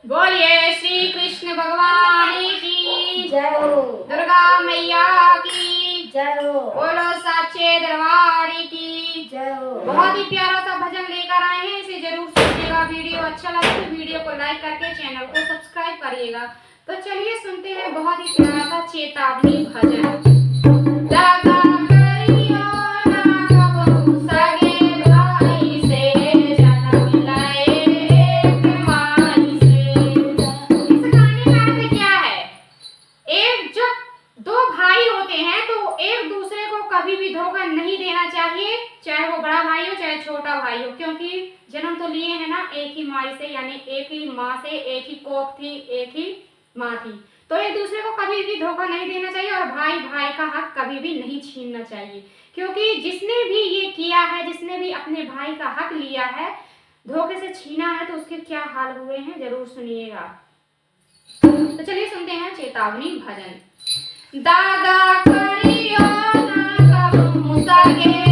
बोलिए श्री कृष्ण भगवान की जय हो। दुर्गा मैया की जय हो। बोलो साचे दरबार की जय हो। बहुत ही प्यारा सा भजन लेकर आए हैं, इसे जरूर सुनिएगा। वीडियो अच्छा लगे तो वीडियो को लाइक करके चैनल को सब्सक्राइब करिएगा। तो चलिए सुनते हैं बहुत ही प्यारा सा चेतावनी भजन। दादा करियो ना कबहू सगे भाई से, जन्म लाए एक माई से। इस गाने का अर्थ क्या है? एक जब दो भाई होते हैं तो एक दूसरे को कभी भी धोखा नहीं देना चाहिए, चाहे वो बड़ा भाई हो चाहे छोटा भाई हो, क्योंकि जन्म तो लिए हैं ना एक ही माई से, यानी एक ही माँ से, एक ही कोख थी, एक ही माँ थी। तो एक दूसरे को कभी भी धोखा नहीं देना चाहिए और भाई भाई का हक कभी भी नहीं छीनना चाहिए, क्योंकि जिसने भी ये किया है, जिसने भी अपने भाई का हक लिया है, धोखे से छीना है, तो उसके क्या हाल हुए हैं जरूर सुनिएगा। तो चलिए सुनते हैं चेतावनी भजन। दादा करियो ना कबहू सगे